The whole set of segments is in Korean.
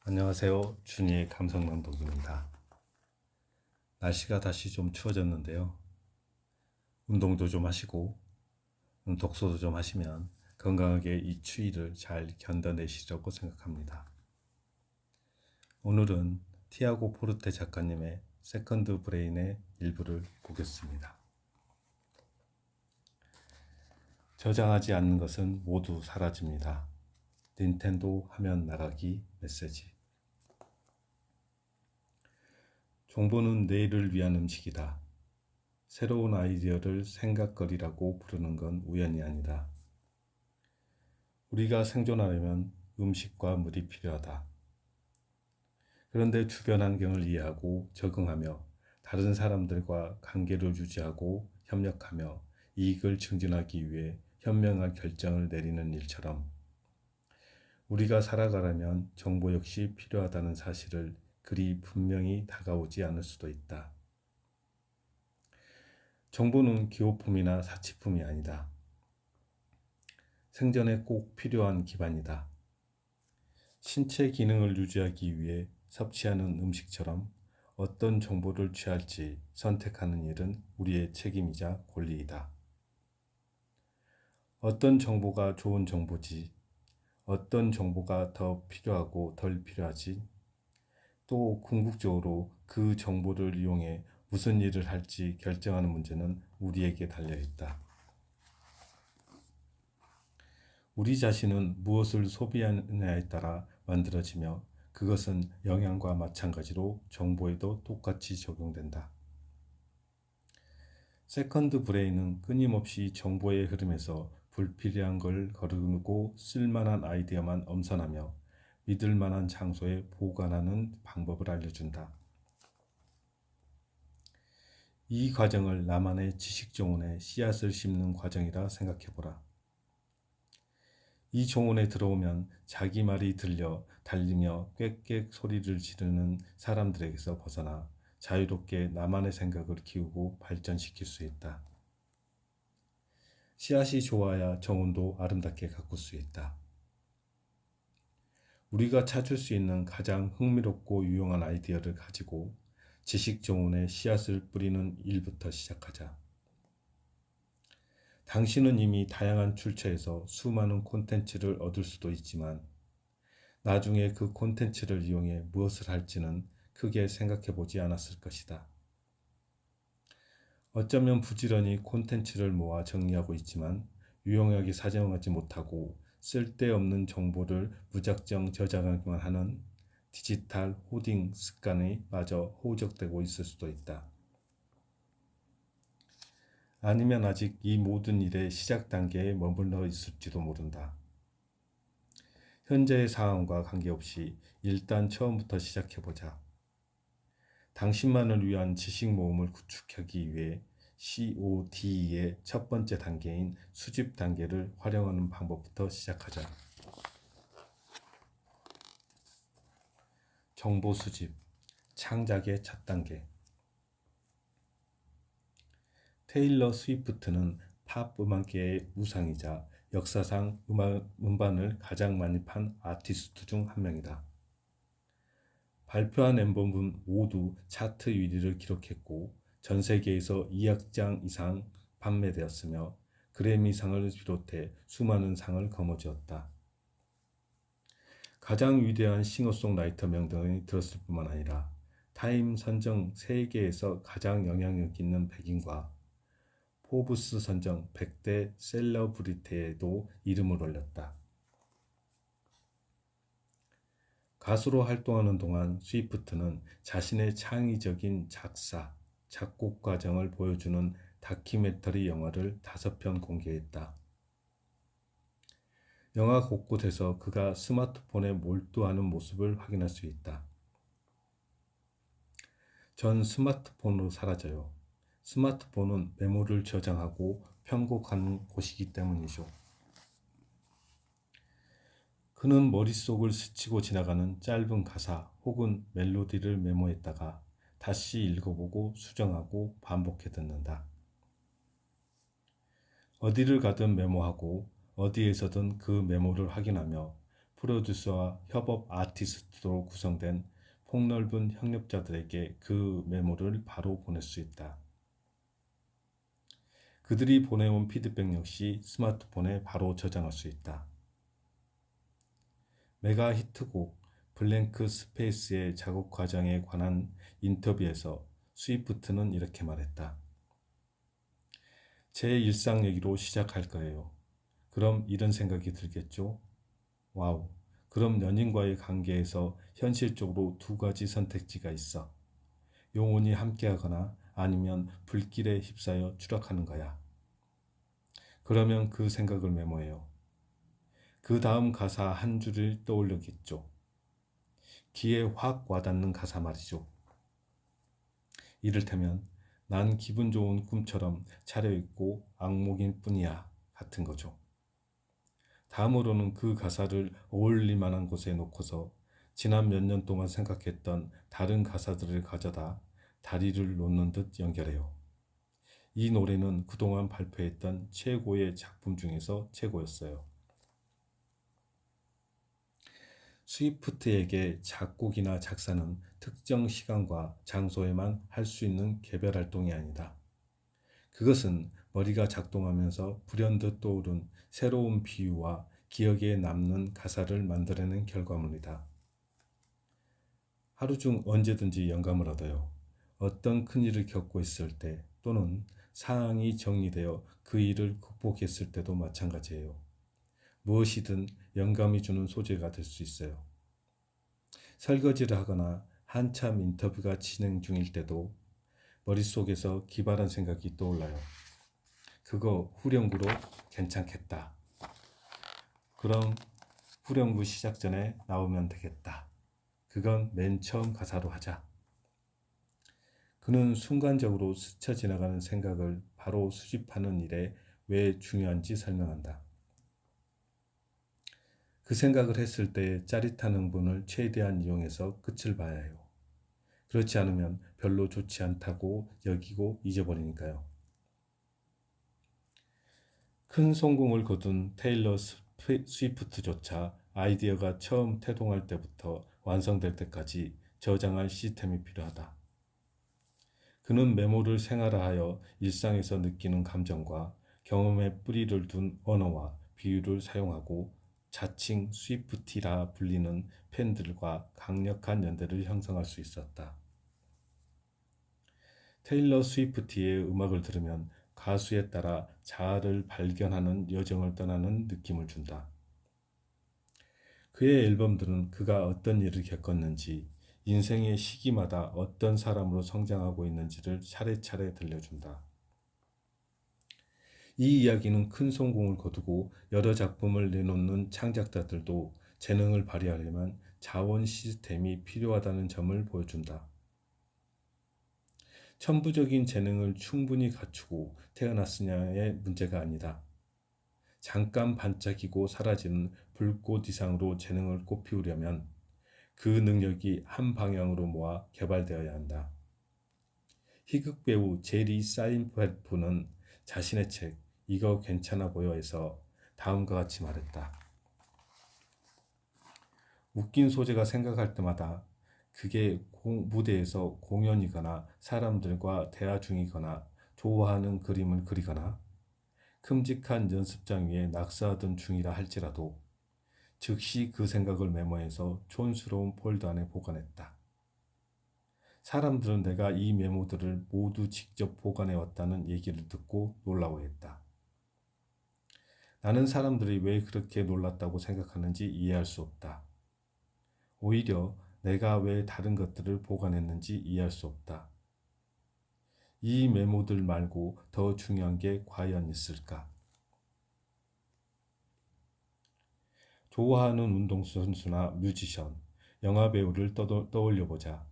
안녕하세요. 준이의 감성낭독입니다. 날씨가 다시 좀 추워졌는데요. 운동도 좀 하시고 독서도 좀 하시면 건강하게 이 추위를 잘 견뎌내시려고 생각합니다. 오늘은 티아고 포르테 작가님의 세컨드 브레인의 일부를 보겠습니다. 저장하지 않는 것은 모두 사라집니다. 닌텐도 화면 나가기 메시지. 정보는 내일을 위한 음식이다. 새로운 아이디어를 생각거리라고 부르는 건 우연이 아니다. 우리가 생존하려면 음식과 물이 필요하다. 그런데 주변 환경을 이해하고 적응하며 다른 사람들과 관계를 유지하고 협력하며 이익을 증진하기 위해 현명한 결정을 내리는 일처럼 우리가 살아가려면 정보 역시 필요하다는 사실을 그리 분명히 다가오지 않을 수도 있다. 정보는 기호품이나 사치품이 아니다. 생존에 꼭 필요한 기반이다. 신체 기능을 유지하기 위해 섭취하는 음식처럼 어떤 정보를 취할지 선택하는 일은 우리의 책임이자 권리이다. 어떤 정보가 좋은 정보지, 어떤 정보가 더 필요하고 덜 필요하지, 또 궁극적으로 그 정보를 이용해 무슨 일을 할지 결정하는 문제는 우리에게 달려있다. 우리 자신은 무엇을 소비하느냐에 따라 만들어지며 그것은 영양과 마찬가지로 정보에도 똑같이 적용된다. 세컨드 브레인은 끊임없이 정보의 흐름에서 불필요한 걸 거르고 쓸만한 아이디어만 엄선하며 믿을 만한 장소에 보관하는 방법을 알려준다. 이 과정을 나만의 지식 정원에 씨앗을 심는 과정이라 생각해보라. 이 정원에 들어오면 자기 말이 들려 달리며 꽥꽥 소리를 지르는 사람들에게서 벗어나 자유롭게 나만의 생각을 키우고 발전시킬 수 있다. 씨앗이 좋아야 정원도 아름답게 가꿀 수 있다. 우리가 찾을 수 있는 가장 흥미롭고 유용한 아이디어를 가지고 지식 정원에 씨앗을 뿌리는 일부터 시작하자. 당신은 이미 다양한 출처에서 수많은 콘텐츠를 얻을 수도 있지만 나중에 그 콘텐츠를 이용해 무엇을 할지는 크게 생각해 보지 않았을 것이다. 어쩌면 부지런히 콘텐츠를 모아 정리하고 있지만 유용하게 사용하지 못하고 쓸데없는 정보를 무작정 저장하기만 하는 디지털 호딩 습관이 마저 호적되고 있을 수도 있다. 아니면 아직 이 모든 일의 시작 단계에 머물러 있을지도 모른다. 현재의 상황과 관계없이 일단 처음부터 시작해보자. 당신만을 위한 지식 모음을 구축하기 위해 COD의 첫 번째 단계인 수집 단계를 활용하는 방법부터 시작하자. 정보 수집, 창작의 첫 단계. 테일러 스위프트는 팝 음악계의 우상이자 역사상 음반을 가장 많이 판 아티스트 중 한 명이다. 발표한 앨범은 모두 차트 1위를 기록했고 전 세계에서 2억 장 이상 판매되었으며 그래미상을 비롯해 수많은 상을 거머쥐었다. 가장 위대한 싱어송라이터 명단이 들었을 뿐만 아니라 타임 선정 세계에서 가장 영향력 있는 백인과 포브스 선정 100대 셀러브리티에도 이름을 올렸다. 가수로 활동하는 동안 스위프트는 자신의 창의적인 작사, 작곡 과정을 보여주는 다큐멘터리 영화를 5편 공개했다. 영화 곳곳에서 그가 스마트폰에 몰두하는 모습을 확인할 수 있다. 전 스마트폰으로 사라져요. 스마트폰은 메모를 저장하고 편곡하는 곳이기 때문이죠. 그는 머릿속을 스치고 지나가는 짧은 가사 혹은 멜로디를 메모했다가 다시 읽어보고 수정하고 반복해 듣는다. 어디를 가든 메모하고 어디에서든 그 메모를 확인하며 프로듀서와 협업 아티스트로 구성된 폭넓은 협력자들에게 그 메모를 바로 보낼 수 있다. 그들이 보내온 피드백 역시 스마트폰에 바로 저장할 수 있다. 메가 히트곡 블랭크 스페이스의 작업 과정에 관한 인터뷰에서 스위프트는 이렇게 말했다. 제 일상 얘기로 시작할 거예요. 그럼 이런 생각이 들겠죠? 와우, 그럼 연인과의 관계에서 현실적으로 두 가지 선택지가 있어. 영원히 함께하거나 아니면 불길에 휩싸여 추락하는 거야. 그러면 그 생각을 메모해요. 그 다음 가사 한 줄을 떠올리겠죠. 귀에 확 와닿는 가사 말이죠. 이를테면 난 기분 좋은 꿈처럼 차려입고 악몽일 뿐이야 같은 거죠. 다음으로는 그 가사를 어울릴 만한 곳에 놓고서 지난 몇 년 동안 생각했던 다른 가사들을 가져다 다리를 놓는 듯 연결해요. 이 노래는 그동안 발표했던 최고의 작품 중에서 최고였어요. 스위프트에게 작곡이나 작사는 특정 시간과 장소에만 할 수 있는 개별 활동이 아니다. 그것은 머리가 작동하면서 불현듯 떠오른 새로운 비유와 기억에 남는 가사를 만들어낸 결과물이다. 하루 중 언제든지 영감을 얻어요. 어떤 큰일을 겪고 있을 때 또는 상황이 정리되어 그 일을 극복했을 때도 마찬가지예요. 무엇이든 영감이 주는 소재가 될 수 있어요. 설거지를 하거나 한참 인터뷰가 진행 중일 때도 머릿속에서 기발한 생각이 떠올라요. 그거 후렴구로 괜찮겠다. 그럼 후렴구 시작 전에 나오면 되겠다. 그건 맨 처음 가사로 하자. 그는 순간적으로 스쳐 지나가는 생각을 바로 수집하는 일에 왜 중요한지 설명한다. 그 생각을 했을 때의 짜릿한 흥분을 최대한 이용해서 끝을 봐야 해요. 그렇지 않으면 별로 좋지 않다고 여기고 잊어버리니까요. 큰 성공을 거둔 테일러 스위프트조차 아이디어가 처음 태동할 때부터 완성될 때까지 저장할 시스템이 필요하다. 그는 메모를 생활화하여 일상에서 느끼는 감정과 경험에 뿌리를 둔 언어와 비유를 사용하고 자칭 스위프티라 불리는 팬들과 강력한 연대를 형성할 수 있었다. 테일러 스위프티의 음악을 들으면 가수에 따라 자아를 발견하는 여정을 떠나는 느낌을 준다. 그의 앨범들은 그가 어떤 일을 겪었는지, 인생의 시기마다 어떤 사람으로 성장하고 있는지를 차례차례 들려준다. 이 이야기는 큰 성공을 거두고 여러 작품을 내놓는 창작자들도 재능을 발휘하려면 자원 시스템이 필요하다는 점을 보여준다. 천부적인 재능을 충분히 갖추고 태어났으냐의 문제가 아니다. 잠깐 반짝이고 사라지는 불꽃 이상으로 재능을 꽃피우려면 그 능력이 한 방향으로 모아 개발되어야 한다. 희극 배우 제리 사인펠프는 자신의 책 이거 괜찮아 보여에서 다음과 같이 말했다. 웃긴 소재가 생각할 때마다 그게 무대에서 공연이거나 사람들과 대화 중이거나 좋아하는 그림을 그리거나 큼직한 연습장 위에 낙서하던 중이라 할지라도 즉시 그 생각을 메모해서 촌스러운 폴더 안에 보관했다. 사람들은 내가 이 메모들을 모두 직접 보관해 왔다는 얘기를 듣고 놀라워했다. 나는 사람들이 왜 그렇게 놀랐다고 생각하는지 이해할 수 없다. 오히려 내가 왜 다른 것들을 보관했는지 이해할 수 없다. 이 메모들 말고 더 중요한 게 과연 있을까? 좋아하는 운동선수나 뮤지션, 영화배우를 떠올려보자.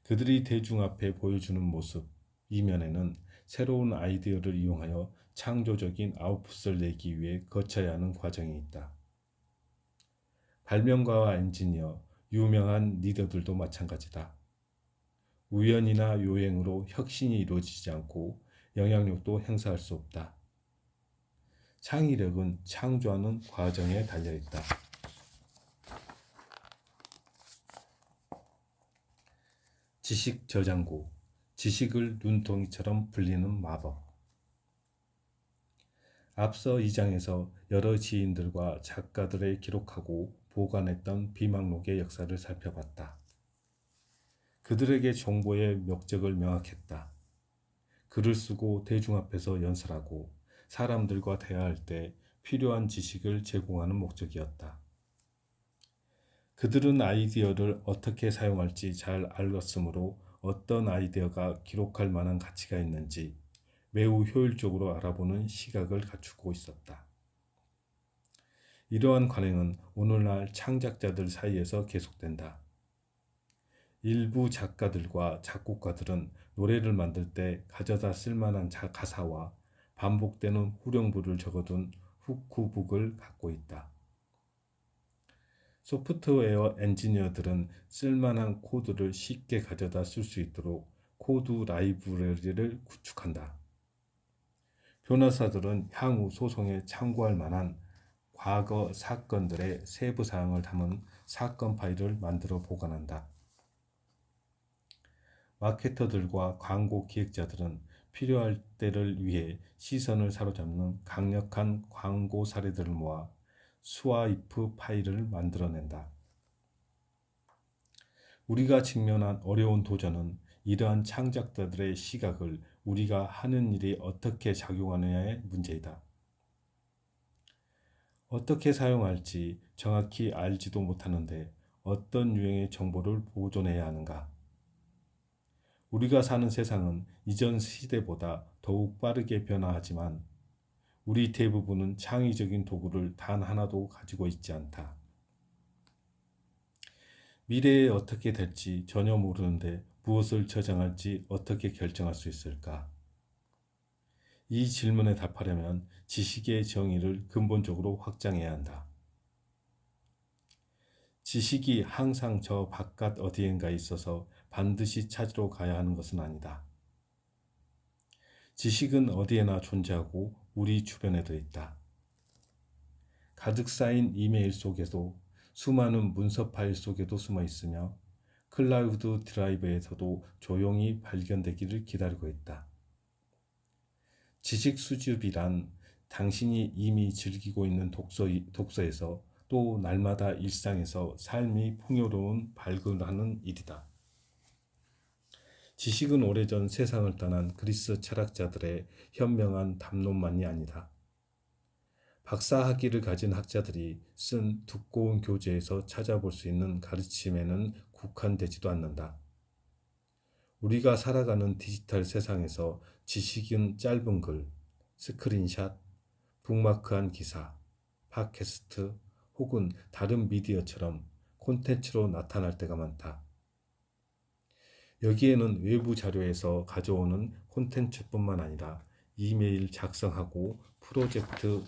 그들이 대중 앞에 보여주는 모습, 이면에는 새로운 아이디어를 이용하여 창조적인 아웃풋을 내기 위해 거쳐야 하는 과정이 있다. 발명가와 엔지니어, 유명한 리더들도 마찬가지다. 우연이나 요행으로 혁신이 이루어지지 않고 영향력도 행사할 수 없다. 창의력은 창조하는 과정에 달려있다. 지식 저장고, 지식을 눈덩이처럼 불리는 마법. 앞서 2장에서 여러 지인들과 작가들의 기록하고 보관했던 비망록의 역사를 살펴봤다. 그들에게 정보의 목적을 명확했다. 글을 쓰고 대중 앞에서 연설하고 사람들과 대화할 때 필요한 지식을 제공하는 목적이었다. 그들은 아이디어를 어떻게 사용할지 잘 알았으므로 어떤 아이디어가 기록할 만한 가치가 있는지 매우 효율적으로 알아보는 시각을 갖추고 있었다. 이러한 관행은 오늘날 창작자들 사이에서 계속된다. 일부 작가들과 작곡가들은 노래를 만들 때 가져다 쓸만한 가사와 반복되는 후렴구를 적어둔 훅크북을 갖고 있다. 소프트웨어 엔지니어들은 쓸만한 코드를 쉽게 가져다 쓸 수 있도록 코드 라이브러리를 구축한다. 변호사들은 향후 소송에 참고할 만한 과거 사건들의 세부 사항을 담은 사건 파일을 만들어 보관한다. 마케터들과 광고 기획자들은 필요할 때를 위해 시선을 사로잡는 강력한 광고 사례들을 모아 스와이프 파일을 만들어낸다. 우리가 직면한 어려운 도전은 이러한 창작자들의 시각을 우리가 하는 일이 어떻게 작용하느냐의 문제이다. 어떻게 사용할지 정확히 알지도 못하는데 어떤 유형의 정보를 보존해야 하는가? 우리가 사는 세상은 이전 시대보다 더욱 빠르게 변화하지만 우리 대부분은 창의적인 도구를 단 하나도 가지고 있지 않다. 미래에 어떻게 될지 전혀 모르는데 무엇을 저장할지 어떻게 결정할 수 있을까? 이 질문에 답하려면 지식의 정의를 근본적으로 확장해야 한다. 지식이 항상 저 바깥 어디엔가에 있어서 반드시 찾으러 가야 하는 것은 아니다. 지식은 어디에나 존재하고 우리 주변에도 있다. 가득 쌓인 이메일 속에도 수많은 문서 파일 속에도 숨어 있으며 클라우드 드라이브에서도 조용히 발견되기를 기다리고 있다. 지식 수집이란 당신이 이미 즐기고 있는 독서에서 또 날마다 일상에서 삶이 풍요로운 발굴하는 일이다. 지식은 오래전 세상을 떠난 그리스 철학자들의 현명한 담론만이 아니다. 박사 학위를 가진 학자들이 쓴 두꺼운 교재에서 찾아볼 수 있는 가르침에는 국한되지도 않는다. 우리가 살아가는 디지털 세상에서 지식은 짧은 글, 스크린샷, 북마크한 기사, 팟캐스트 혹은 다른 미디어처럼 콘텐츠로 나타날 때가 많다. 여기에는 외부 자료에서 가져오는 콘텐츠뿐만 아니라 이메일 작성하고 프로젝트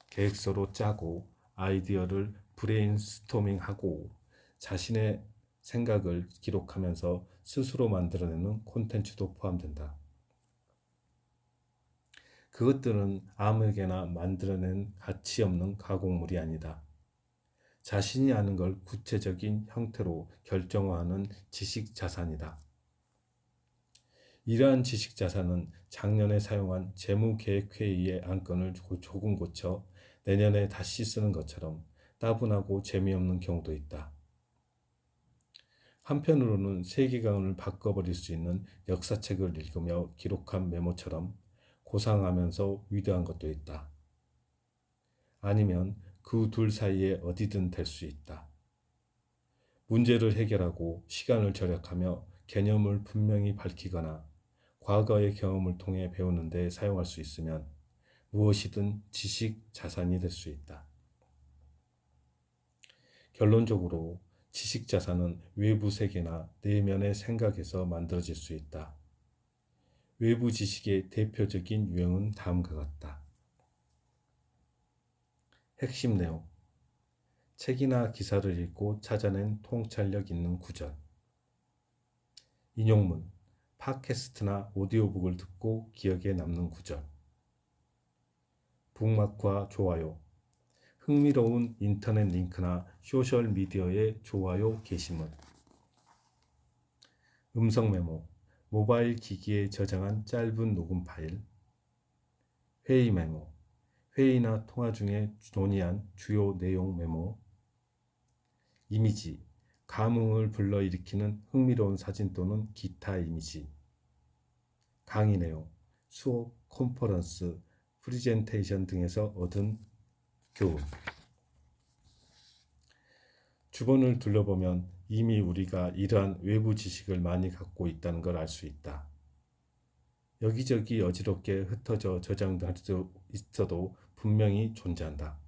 계획서로 짜고 아이디어를 브레인스토밍하고 자신의 생각을 기록하면서 스스로 만들어내는 콘텐츠도 포함된다. 그것들은 아무에게나 만들어낸 가치 없는 가공물이 아니다. 자신이 아는 걸 구체적인 형태로 결정화하는 지식 자산이다. 이러한 지식 자산은 작년에 사용한 재무계획회의의 안건을 조금 고쳐 내년에 다시 쓰는 것처럼 따분하고 재미없는 경우도 있다. 한편으로는 세계관을 바꿔버릴 수 있는 역사책을 읽으며 기록한 메모처럼 고상하면서 위대한 것도 있다. 아니면 그 둘 사이에 어디든 될 수 있다. 문제를 해결하고 시간을 절약하며 개념을 분명히 밝히거나 과거의 경험을 통해 배우는 데 사용할 수 있으면 무엇이든 지식 자산이 될 수 있다. 결론적으로 지식 자산은 외부 세계나 내면의 생각에서 만들어질 수 있다. 외부 지식의 대표적인 유형은 다음과 같다. 핵심 내용, 책이나 기사를 읽고 찾아낸 통찰력 있는 구절. 인용문, 팟캐스트나 오디오북을 듣고 기억에 남는 구절. 북마크와 좋아요, 흥미로운 인터넷 링크나 소셜미디어의 좋아요 게시물. 음성 메모, 모바일 기기에 저장한 짧은 녹음 파일, 회의 메모, 회의나 통화 중에 논의한 주요 내용 메모, 이미지, 감흥을 불러일으키는 흥미로운 사진 또는 기타 이미지, 강의 내용, 수업, 컨퍼런스, 프리젠테이션 등에서 얻은 교훈. 주변을 둘러보면 이미 우리가 이러한 외부 지식을 많이 갖고 있다는 걸 알 수 있다. 여기저기 어지럽게 흩어져 저장될 수 있어도 분명히 존재한다.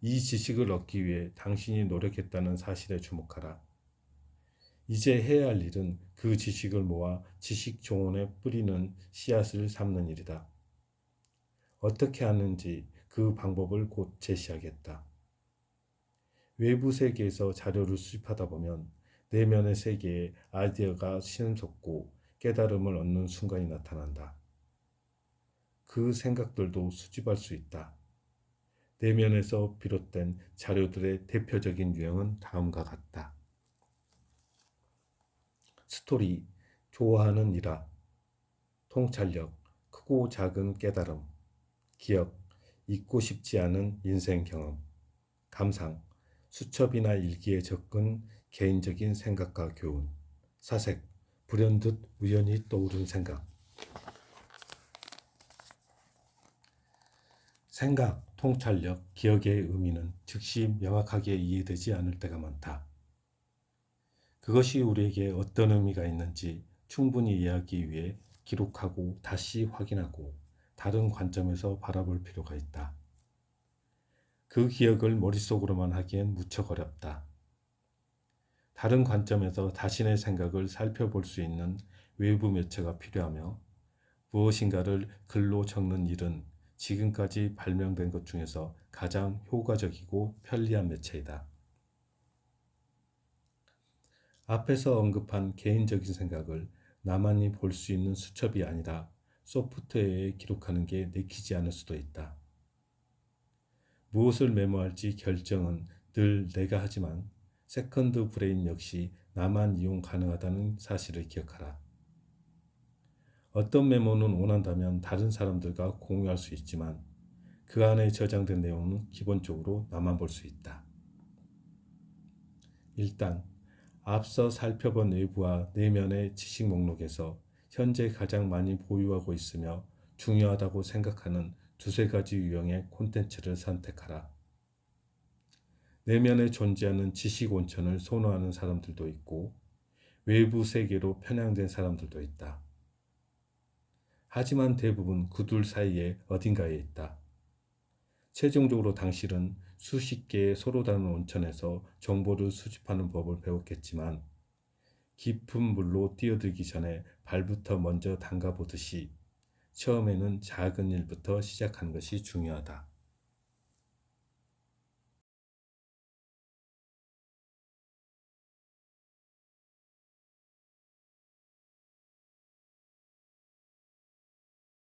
이 지식을 얻기 위해 당신이 노력했다는 사실에 주목하라. 이제 해야 할 일은 그 지식을 모아 지식 종원에 뿌리는 씨앗을 삼는 일이다. 어떻게 하는지 그 방법을 곧 제시하겠다. 외부 세계에서 자료를 수집하다 보면 내면의 세계에 아이디어가 신음솟고 깨달음을 얻는 순간이 나타난다. 그 생각들도 수집할 수 있다. 내면에서 비롯된 자료들의 대표적인 유형은 다음과 같다. 스토리, 좋아하는 일화, 통찰력, 크고 작은 깨달음, 기억, 잊고 싶지 않은 인생 경험, 감상, 수첩이나 일기에 적은 개인적인 생각과 교훈, 사색, 불현듯 우연히 떠오른 생각. 생각, 통찰력, 기억의 의미는 즉시 명확하게 이해되지 않을 때가 많다. 그것이 우리에게 어떤 의미가 있는지 충분히 이해하기 위해 기록하고 다시 확인하고 다른 관점에서 바라볼 필요가 있다. 그 기억을 머릿속으로만 하기엔 무척 어렵다. 다른 관점에서 자신의 생각을 살펴볼 수 있는 외부 매체가 필요하며 무엇인가를 글로 적는 일은 지금까지 발명된 것 중에서 가장 효과적이고 편리한 매체이다. 앞에서 언급한 개인적인 생각을 나만이 볼 수 있는 수첩이 아니라 소프트웨어에 기록하는 게 내키지 않을 수도 있다. 무엇을 메모할지 결정은 늘 내가 하지만 세컨드 브레인 역시 나만 이용 가능하다는 사실을 기억하라. 어떤 메모는 원한다면 다른 사람들과 공유할 수 있지만 그 안에 저장된 내용은 기본적으로 나만 볼 수 있다. 일단 앞서 살펴본 외부와 내면의 지식 목록에서 현재 가장 많이 보유하고 있으며 중요하다고 생각하는 두세 가지 유형의 콘텐츠를 선택하라. 내면에 존재하는 지식 온천을 선호하는 사람들도 있고 외부 세계로 편향된 사람들도 있다. 하지만 대부분 그 둘 사이에 어딘가에 있다. 최종적으로 당신은 수십 개의 서로 다른 온천에서 정보를 수집하는 법을 배웠겠지만 깊은 물로 뛰어들기 전에 발부터 먼저 담가보듯이 처음에는 작은 일부터 시작하는 것이 중요하다.